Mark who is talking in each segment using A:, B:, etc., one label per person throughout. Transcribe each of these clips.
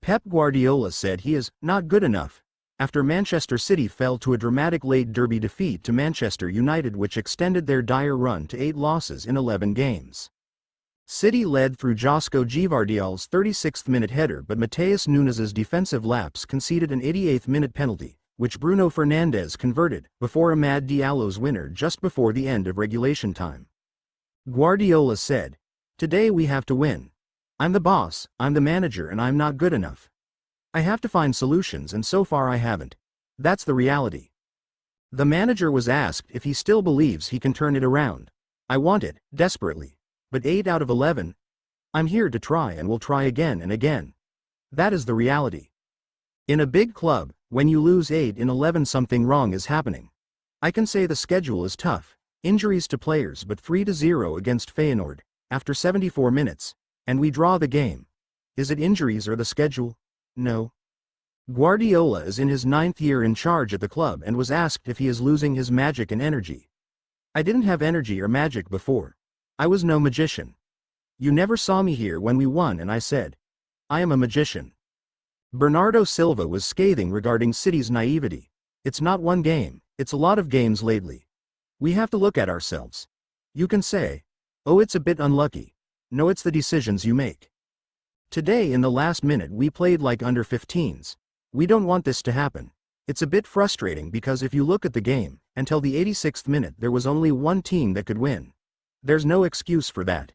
A: Pep Guardiola said he is not good enough after Manchester City fell to a dramatic late derby defeat to Manchester United, which extended their dire run to 8 losses in 11 games. City led through Josko Gvardiol's 36th-minute header, but Matheus Nunes's defensive lapse conceded an 88th-minute penalty, which Bruno Fernandes converted, before Amad Diallo's winner just before the end of regulation time. Guardiola said, "Today we have to win. I'm the boss, I'm the manager, and I'm not good enough. I have to find solutions, and so far I haven't. That's the reality." The manager was asked if he still believes he can turn it around. "I want it, desperately. But 8 out of 11? I'm here to try and will try again and again. That is the reality. In a big club, when you lose 8 in 11, something wrong is happening. I can say the schedule is tough, injuries to players, but 3-0 against Feyenoord, after 74 minutes, and we draw the game. Is it injuries or the schedule? No." Guardiola is in his 9th year in charge at the club and was asked if he is losing his magic and energy. "I didn't have energy or magic before. I was no magician. You never saw me here when we won, and I said, I am a magician." Bernardo Silva was scathing regarding City's naivety. "It's not one game, it's a lot of games lately. We have to look at ourselves. You can say, oh, it's a bit unlucky. No, it's the decisions you make. Today in the last minute we played like under 15s. We don't want this to happen. It's a bit frustrating because if you look at the game, until the 86th minute there was only one team that could win. There's no excuse for that."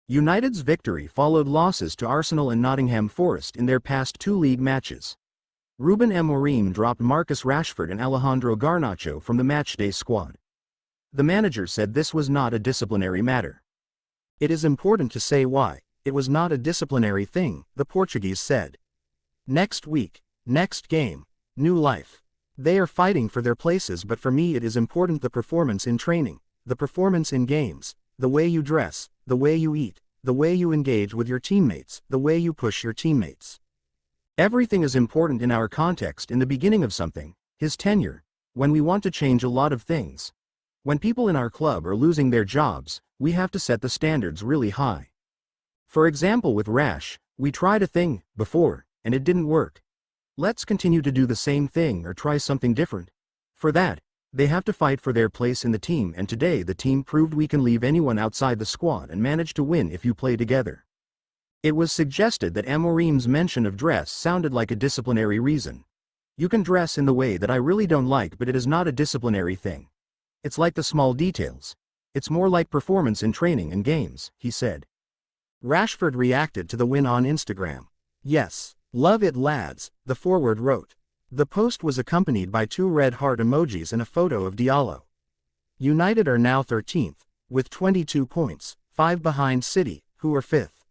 A: United's victory followed losses to Arsenal and Nottingham Forest in their past 2 league matches. Ruben Amorim dropped Marcus Rashford and Alejandro Garnacho from the matchday squad. The manager said this was not a disciplinary matter. "It is important to say why it was not a disciplinary thing," the Portuguese said. "Next week, next game, new life. They are fighting for their places, but for me it is important the performance in training, the performance in games, the way you dress, the way you eat, the way you engage with your teammates, the way you push your teammates. Everything is important in our context in the beginning of something, his tenure, when we want to change a lot of things. When people in our club are losing their jobs, we have to set the standards really high. For example, with Rash, we tried a thing before, and it didn't work. Let's continue to do the same thing or try something different. For that, they have to fight for their place in the team, and today the team proved we can leave anyone outside the squad and manage to win if you play together." It was suggested that Amorim's mention of dress sounded like a disciplinary reason. "You can dress in the way that I really don't like, but it is not a disciplinary thing. It's like the small details. It's more like performance in training and games," he said. Rashford reacted to the win on Instagram. "Yes, love it lads," the forward wrote. The post was accompanied by 2 red heart emojis and a photo of Diallo. United are now 13th, with 22 points, 5 behind City, who are 5th.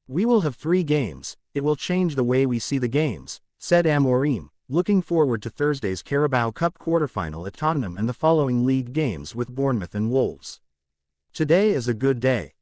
A: "We will have 3 games, it will change the way we see the games," said Amorim, looking forward to Thursday's Carabao Cup quarterfinal at Tottenham and the following league games with Bournemouth and Wolves. "Today is a good day.